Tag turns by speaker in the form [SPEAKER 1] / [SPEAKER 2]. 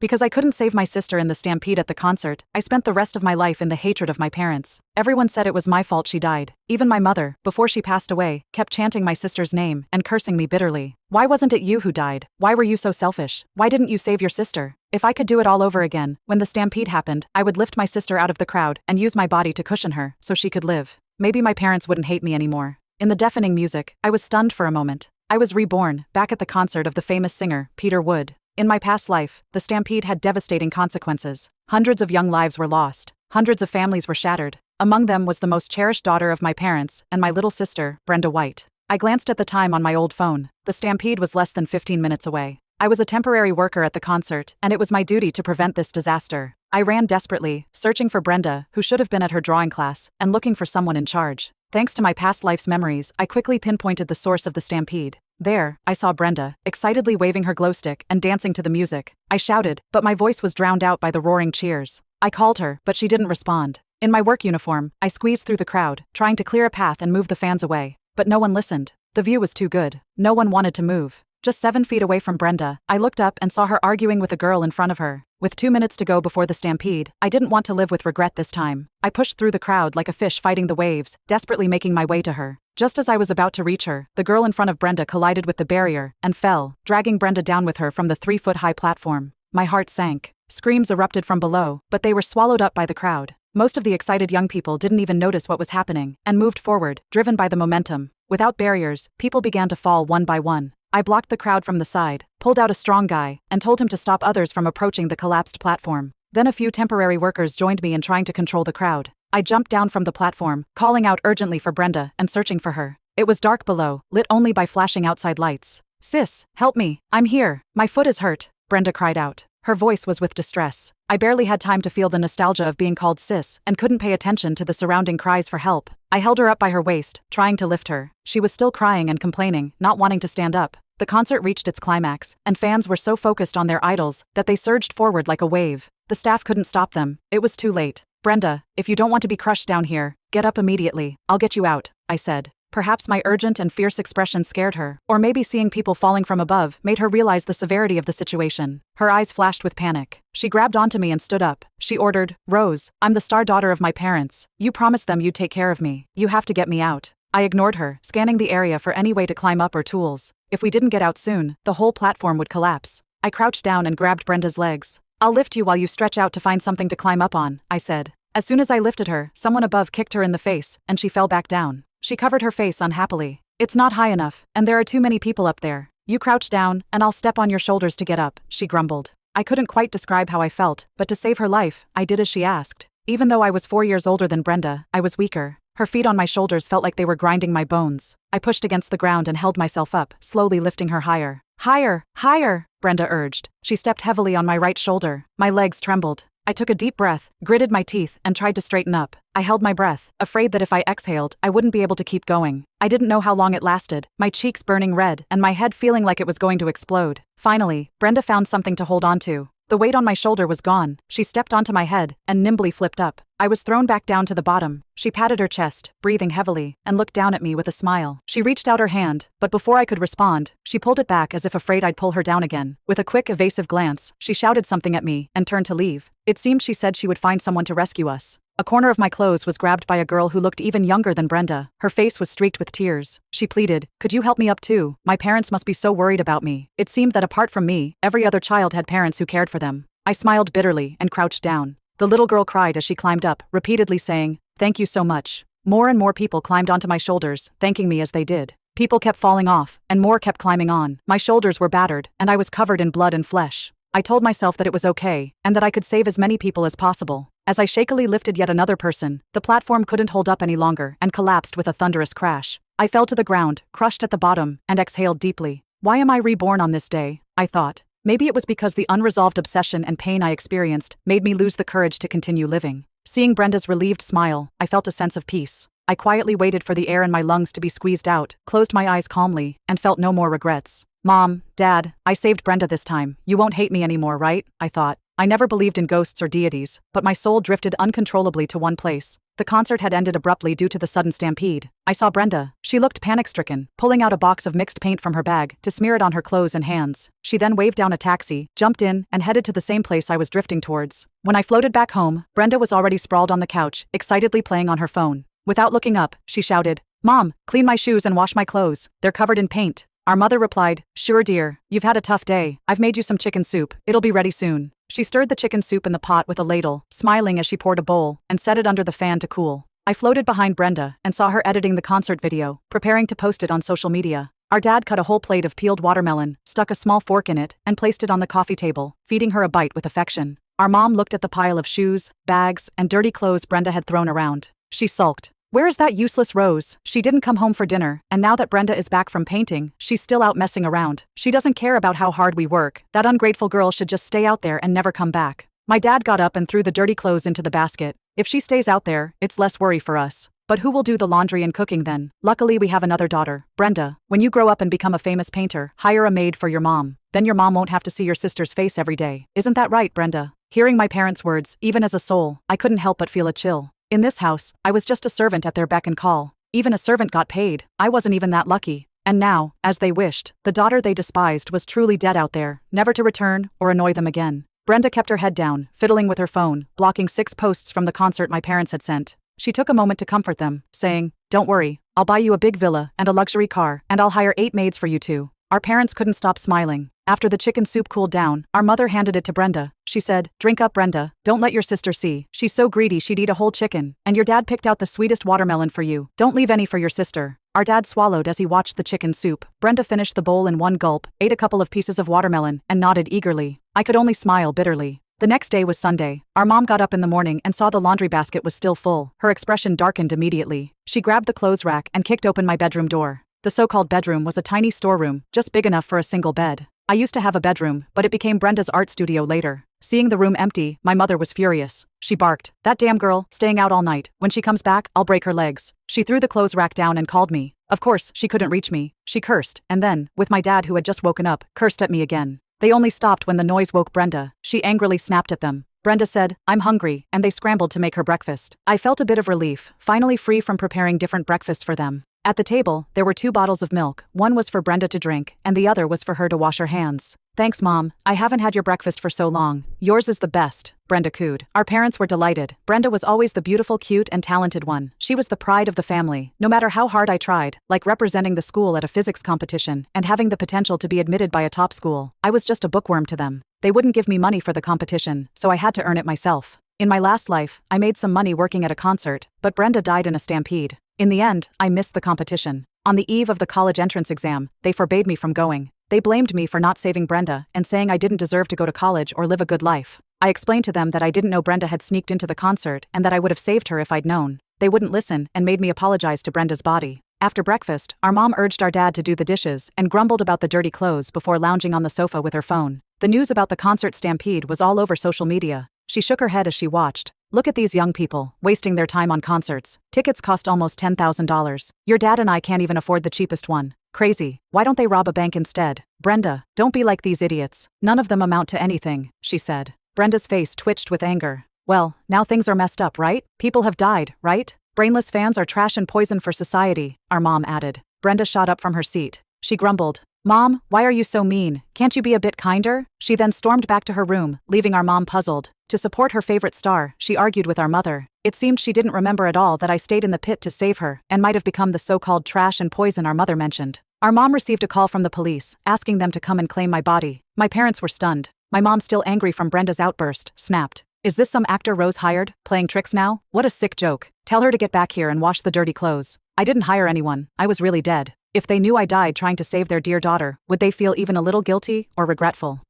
[SPEAKER 1] Because I couldn't save my sister in the stampede at the concert, I spent the rest of my life in the hatred of my parents. Everyone said it was my fault she died. Even my mother, before she passed away, kept chanting my sister's name and cursing me bitterly. Why wasn't it you who died? Why were you so selfish? Why didn't you save your sister? If I could do it all over again, when the stampede happened, I would lift my sister out of the crowd and use my body to cushion her so she could live. Maybe my parents wouldn't hate me anymore. In the deafening music, I was stunned for a moment. I was reborn, back at the concert of the famous singer, Peter Wood. In my past life, the stampede had devastating consequences. Hundreds of young lives were lost. Hundreds of families were shattered. Among them was the most cherished daughter of my parents and my little sister, Brenda White. I glanced at the time on my old phone. The stampede was less than 15 minutes away. I was a temporary worker at the concert, and it was my duty to prevent this disaster. I ran desperately, searching for Brenda, who should have been at her drawing class, and looking for someone in charge. Thanks to my past life's memories, I quickly pinpointed the source of the stampede. There, I saw Brenda, excitedly waving her glow stick and dancing to the music. I shouted, but my voice was drowned out by the roaring cheers. I called her, but she didn't respond. In my work uniform, I squeezed through the crowd, trying to clear a path and move the fans away. But no one listened. The view was too good. No one wanted to move. Just 7 feet away from Brenda, I looked up and saw her arguing with a girl in front of her. With 2 minutes to go before the stampede, I didn't want to live with regret this time. I pushed through the crowd like a fish fighting the waves, desperately making my way to her. Just as I was about to reach her, the girl in front of Brenda collided with the barrier and fell, dragging Brenda down with her from the 3-foot-high platform. My heart sank. Screams erupted from below, but they were swallowed up by the crowd. Most of the excited young people didn't even notice what was happening and moved forward, driven by the momentum. Without barriers, people began to fall one by one. I blocked the crowd from the side, pulled out a strong guy, and told him to stop others from approaching the collapsed platform. Then a few temporary workers joined me in trying to control the crowd. I jumped down from the platform, calling out urgently for Brenda and searching for her. It was dark below, lit only by flashing outside lights. "Sis, help me, I'm here, my foot is hurt," Brenda cried out. Her voice was with distress. I barely had time to feel the nostalgia of being called sis and couldn't pay attention to the surrounding cries for help. I held her up by her waist, trying to lift her. She was still crying and complaining, not wanting to stand up. The concert reached its climax, and fans were so focused on their idols that they surged forward like a wave. The staff couldn't stop them. It was too late. "Brenda, if you don't want to be crushed down here, get up immediately. I'll get you out," I said. Perhaps my urgent and fierce expression scared her, or maybe seeing people falling from above made her realize the severity of the situation. Her eyes flashed with panic. She grabbed onto me and stood up. She ordered, "Rose, I'm the star daughter of my parents. You promised them you'd take care of me. You have to get me out." I ignored her, scanning the area for any way to climb up or tools. If we didn't get out soon, the whole platform would collapse. I crouched down and grabbed Brenda's legs. "I'll lift you while you stretch out to find something to climb up on," I said. As soon as I lifted her, someone above kicked her in the face, and she fell back down. She covered her face unhappily. "It's not high enough, and there are too many people up there. You crouch down, and I'll step on your shoulders to get up," she grumbled. I couldn't quite describe how I felt, but to save her life, I did as she asked. Even though I was 4 years older than Brenda, I was weaker. Her feet on my shoulders felt like they were grinding my bones. I pushed against the ground and held myself up, slowly lifting her higher. "Higher, higher," Brenda urged. She stepped heavily on my right shoulder. My legs trembled. I took a deep breath, gritted my teeth, and tried to straighten up. I held my breath, afraid that if I exhaled, I wouldn't be able to keep going. I didn't know how long it lasted, my cheeks burning red and my head feeling like it was going to explode. Finally, Brenda found something to hold on to. The weight on my shoulder was gone. She stepped onto my head and nimbly flipped up. I was thrown back down to the bottom. She patted her chest, breathing heavily, and looked down at me with a smile. She reached out her hand, but before I could respond, she pulled it back as if afraid I'd pull her down again. With a quick, evasive glance, she shouted something at me and turned to leave. It seemed she said she would find someone to rescue us. A corner of my clothes was grabbed by a girl who looked even younger than Brenda. Her face was streaked with tears. She pleaded, "Could you help me up too? My parents must be so worried about me." It seemed that apart from me, every other child had parents who cared for them. I smiled bitterly and crouched down. The little girl cried as she climbed up, repeatedly saying, "Thank you so much." More and more people climbed onto my shoulders, thanking me as they did. People kept falling off, and more kept climbing on. My shoulders were battered, and I was covered in blood and flesh. I told myself that it was okay, and that I could save as many people as possible. As I shakily lifted yet another person, the platform couldn't hold up any longer and collapsed with a thunderous crash. I fell to the ground, crushed at the bottom, and exhaled deeply. Why am I reborn on this day? I thought. Maybe it was because the unresolved obsession and pain I experienced made me lose the courage to continue living. Seeing Brenda's relieved smile, I felt a sense of peace. I quietly waited for the air in my lungs to be squeezed out, closed my eyes calmly, and felt no more regrets. "Mom, Dad, I saved Brenda this time. You won't hate me anymore, right?" I thought. I never believed in ghosts or deities, but my soul drifted uncontrollably to one place. The concert had ended abruptly due to the sudden stampede. I saw Brenda. She looked panic-stricken, pulling out a box of mixed paint from her bag to smear it on her clothes and hands. She then waved down a taxi, jumped in, and headed to the same place I was drifting towards. When I floated back home, Brenda was already sprawled on the couch, excitedly playing on her phone. Without looking up, she shouted, "Mom, clean my shoes and wash my clothes. They're covered in paint." Our mother replied, "Sure dear, you've had a tough day. I've made you some chicken soup. It'll be ready soon." She stirred the chicken soup in the pot with a ladle, smiling as she poured a bowl, and set it under the fan to cool. I floated behind Brenda and saw her editing the concert video, preparing to post it on social media. Our dad cut a whole plate of peeled watermelon, stuck a small fork in it, and placed it on the coffee table, feeding her a bite with affection. Our mom looked at the pile of shoes, bags, and dirty clothes Brenda had thrown around. She sulked. "Where is that useless Rose? She didn't come home for dinner, and now that Brenda is back from painting, she's still out messing around. She doesn't care about how hard we work. That ungrateful girl should just stay out there and never come back." My dad got up and threw the dirty clothes into the basket. "If she stays out there, it's less worry for us. But who will do the laundry and cooking then? Luckily we have another daughter, Brenda. When you grow up and become a famous painter, hire a maid for your mom. Then your mom won't have to see your sister's face every day. Isn't that right, Brenda?" Hearing my parents' words, even as a soul, I couldn't help but feel a chill. In this house, I was just a servant at their beck and call. Even a servant got paid. I wasn't even that lucky. And now, as they wished, the daughter they despised was truly dead out there, never to return or annoy them again. Brenda kept her head down, fiddling with her phone, blocking 6 posts from the concert my parents had sent. She took a moment to comfort them, saying, "Don't worry, I'll buy you a big villa and a luxury car, and I'll hire 8 maids for you too." Our parents couldn't stop smiling. After the chicken soup cooled down, our mother handed it to Brenda. She said, "Drink up, Brenda. Don't let your sister see. She's so greedy she'd eat a whole chicken. And your dad picked out the sweetest watermelon for you. Don't leave any for your sister." Our dad swallowed as he watched the chicken soup. Brenda finished the bowl in one gulp, ate a couple of pieces of watermelon, and nodded eagerly. I could only smile bitterly. The next day was Sunday. Our mom got up in the morning and saw the laundry basket was still full. Her expression darkened immediately. She grabbed the clothes rack and kicked open my bedroom door. The so-called bedroom was a tiny storeroom, just big enough for a single bed. I used to have a bedroom, but it became Brenda's art studio later. Seeing the room empty, my mother was furious. She barked, "That damn girl, staying out all night. When she comes back, I'll break her legs." She threw the clothes rack down and called me. Of course, she couldn't reach me. She cursed, and then, with my dad who had just woken up, cursed at me again. They only stopped when the noise woke Brenda. She angrily snapped at them. Brenda said, "I'm hungry," and they scrambled to make her breakfast. I felt a bit of relief, finally free from preparing different breakfasts for them. At the table, there were 2 bottles of milk. One was for Brenda to drink, and the other was for her to wash her hands. "Thanks, Mom. I haven't had your breakfast for so long. Yours is the best," Brenda cooed. Our parents were delighted. Brenda was always the beautiful, cute, and talented one. She was the pride of the family. No matter how hard I tried, like representing the school at a physics competition and having the potential to be admitted by a top school, I was just a bookworm to them. They wouldn't give me money for the competition, so I had to earn it myself. In my last life, I made some money working at a concert, but Brenda died in a stampede. In the end, I missed the competition. On the eve of the college entrance exam, they forbade me from going. They blamed me for not saving Brenda and saying I didn't deserve to go to college or live a good life. I explained to them that I didn't know Brenda had sneaked into the concert and that I would have saved her if I'd known. They wouldn't listen and made me apologize to Brenda's body. After breakfast, our mom urged our dad to do the dishes and grumbled about the dirty clothes before lounging on the sofa with her phone. The news about the concert stampede was all over social media. She shook her head as she watched. "Look at these young people, wasting their time on concerts. Tickets cost almost $10,000. Your dad and I can't even afford the cheapest one. Crazy. Why don't they rob a bank instead?" "Brenda, don't be like these idiots. None of them amount to anything," she said. Brenda's face twitched with anger. "Well, now things are messed up, right? People have died, right? Brainless fans are trash and poison for society," our mom added. Brenda shot up from her seat. She grumbled, "Mom, why are you so mean? Can't you be a bit kinder?" She then stormed back to her room, leaving our mom puzzled. To support her favorite star, she argued with our mother. It seemed she didn't remember at all that I stayed in the pit to save her and might have become the so-called trash and poison our mother mentioned. Our mom received a call from the police, asking them to come and claim my body. My parents were stunned. My mom, still angry from Brenda's outburst, snapped, "Is this some actor Rose hired, playing tricks now? What a sick joke. Tell her to get back here and wash the dirty clothes." I didn't hire anyone. I was really dead. If they knew I died trying to save their dear daughter, would they feel even a little guilty or regretful?